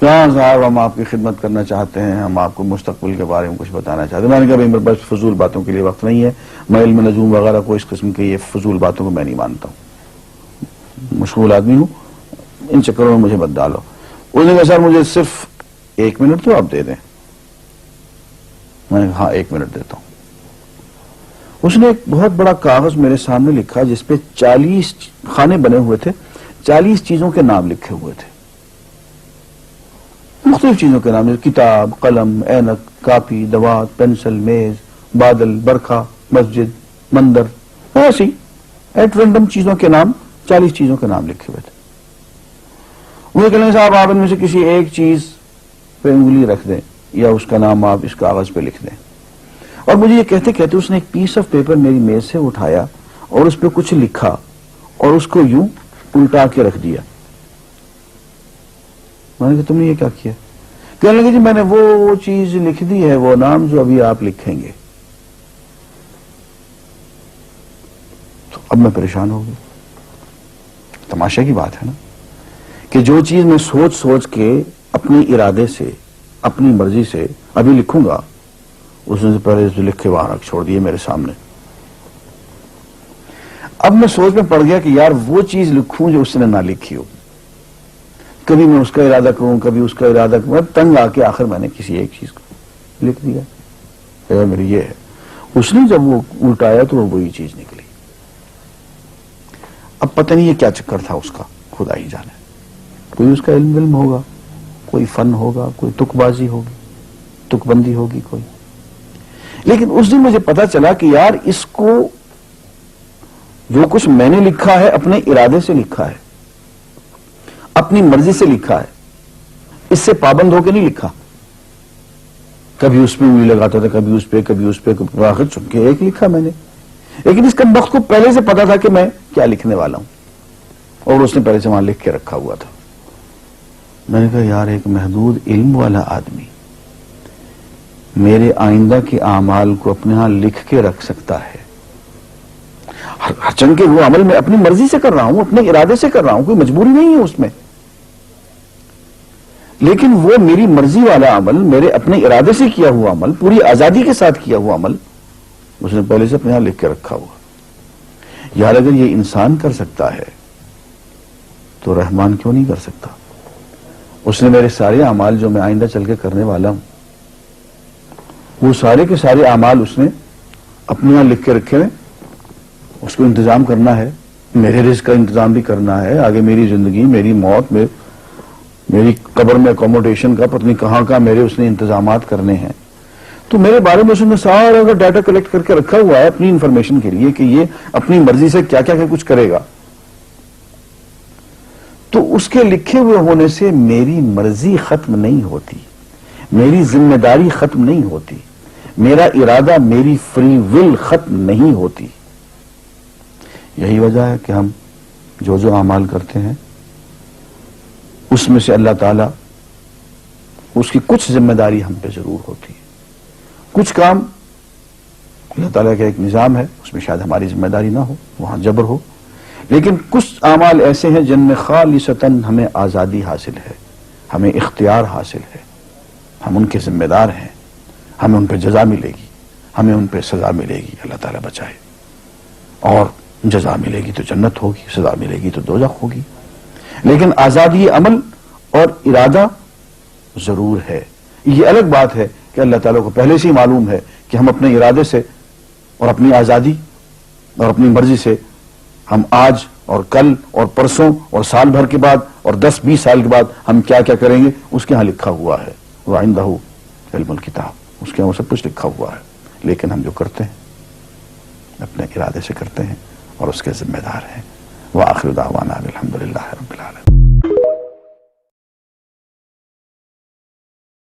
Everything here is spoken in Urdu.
کہاں صاحب ہم آپ کی خدمت کرنا چاہتے ہیں، ہم آپ کو مستقبل کے بارے میں کچھ بتانا چاہتے ہیں۔ میں نے کہا میرے پاس فضول باتوں کے لیے وقت نہیں ہے، میں علم نجوم وغیرہ کو اس قسم کے یہ فضول باتوں کو میں نہیں مانتا ہوں، مشغول آدمی ہوں، ان چکروں میں مجھے مت ڈالو۔ اس نے کہا سر مجھے صرف 1 منٹ تو آپ دے دیں۔ میں نے کہا ہاں 1 منٹ دیتا ہوں۔ اس نے ایک بہت بڑا کاغذ میرے سامنے لکھا جس پہ 40 خانے بنے ہوئے تھے، 40 چیزوں کے نام لکھے ہوئے تھے، مختلف چیزوں کے نام، کتاب، قلم، اینک، کاپی، دوات، پینسل، میز، بادل، برکھا، مسجد، مندر، ایسی ایٹ رینڈم چیزوں کے نام، 40 چیزوں کے نام لکھے ہوئے تھے۔ وہ کہنے صاحب آپ ان میں سے کسی ایک چیز پہ انگلی رکھ دیں یا اس کا نام آپ اس کاغذ پہ لکھ دیں۔ اور مجھے یہ کہتے کہتے اس نے ایک پیس آف پیپر میری میز سے اٹھایا اور اس پہ کچھ لکھا اور اس کو یوں الٹا کے رکھ دیا۔ میں نے کہا تم نے یہ کیا کیا؟ کہنے لگے جی میں نے وہ چیز لکھ دی ہے، وہ نام جو ابھی آپ لکھیں گے۔ تو اب میں پریشان ہو گیا۔ تماشا کی بات ہے نا کہ جو چیز میں سوچ سوچ کے اپنے ارادے سے اپنی مرضی سے ابھی لکھوں گا، اس نے پہلے جو لکھ کے وہاں رکھ چھوڑ دیے میرے سامنے۔ اب میں سوچ میں پڑ گیا کہ یار وہ چیز لکھوں جو اس نے نہ لکھی ہو، کبھی میں اس کا ارادہ کروں کبھی اس کا ارادہ کروں، تنگ آ کے آخر میں نے کسی ایک چیز کو لکھ دیا، میری یہ ہے۔ اس نے جب وہ الٹایا تو وہ وہی چیز نکلی۔ اب پتہ نہیں یہ کیا چکر تھا اس کا، خدا ہی جانے۔ کوئی اس کا علم ہوگا، کوئی فن ہوگا، کوئی تک بازی ہوگی، تک بندی ہوگی کوئی۔ لیکن اس دن مجھے پتا چلا کہ یار اس کو جو کچھ میں نے لکھا ہے اپنے ارادے سے لکھا ہے، اپنی مرضی سے لکھا ہے، اس سے پابند ہو کے نہیں لکھا۔ کبھی اس پہ انگلی لگاتا تھا، کبھی اس پہ، کبھی اس پہ، آخر چن کے ایک لکھا میں نے۔ لیکن اس کمبخت کو پہلے سے پتا تھا کہ میں کیا لکھنے والا ہوں، اور اس نے پہلے سے وہاں لکھ کے رکھا ہوا تھا۔ میں نے کہا یار ایک محدود علم والا آدمی میرے آئندہ کے اعمال کو اپنے ہاں لکھ کے رکھ سکتا ہے، ہر چن کے وہ عمل میں اپنی مرضی سے کر رہا ہوں، اپنے ارادے سے کر رہا ہوں، کوئی مجبوری نہیں ہے اس میں، لیکن وہ میری مرضی والا عمل، میرے اپنے ارادے سے کیا ہوا عمل، پوری آزادی کے ساتھ کیا ہوا عمل، اس نے پہلے سے اپنے ہاں لکھ کے رکھا ہوا۔ یار اگر یہ انسان کر سکتا ہے تو رحمان کیوں نہیں کر سکتا؟ اس نے میرے سارے اعمال جو میں آئندہ چل کے کرنے والا ہوں، وہ سارے کے سارے اعمال اس نے اپنے یہاں لکھ کے رکھے ہیں۔ اس کو انتظام کرنا ہے، میرے رزق کا انتظام بھی کرنا ہے، آگے میری زندگی، میری موت میں، میری قبر میں اکوموڈیشن کا پتہ نہیں کہاں کا میرے اس نے انتظامات کرنے ہیں۔ تو میرے بارے میں اس نے سارا کا ڈیٹا کلیکٹ کر کے رکھا ہوا ہے اپنی انفارمیشن کے لیے کہ یہ اپنی مرضی سے کیا کیا کچھ کرے گا۔ تو اس کے لکھے ہوئے ہونے سے میری مرضی ختم نہیں ہوتی، میری ذمہ داری ختم نہیں ہوتی، میرا ارادہ، میری فری ول ختم نہیں ہوتی۔ یہی وجہ ہے کہ ہم جو اعمال کرتے ہیں اس میں سے اللہ تعالیٰ اس کی کچھ ذمہ داری ہم پہ ضرور ہوتی ہے۔ کچھ کام اللہ تعالیٰ کا ایک نظام ہے، اس میں شاید ہماری ذمہ داری نہ ہو، وہاں جبر ہو، لیکن کچھ اعمال ایسے ہیں جن میں خالصتاً ہمیں آزادی حاصل ہے، ہمیں اختیار حاصل ہے، ہم ان کے ذمہ دار ہیں، ہمیں ان پہ جزا ملے گی، ہمیں ان پہ سزا ملے گی، اللہ تعالیٰ بچائے۔ اور جزا ملے گی تو جنت ہوگی، سزا ملے گی تو دوزخ ہوگی، لیکن آزادی عمل اور ارادہ ضرور ہے۔ یہ الگ بات ہے کہ اللہ تعالیٰ کو پہلے سے ہی معلوم ہے کہ ہم اپنے ارادے سے اور اپنی آزادی اور اپنی مرضی سے ہم آج اور کل اور پرسوں اور سال بھر کے بعد اور 10-20 سال کے بعد ہم کیا کیا کریں گے، اس کے ہاں لکھا ہوا ہے۔ وَعِندَهُ عِلْمُ الْكِتَابِ، اس کے ہاں سب کچھ لکھا ہوا ہے، لیکن ہم جو کرتے ہیں اپنے ارادے سے کرتے ہیں اور اس کے ذمہ دار ہیں۔ وآخر دعوانا الحمدللہ رب العالمین۔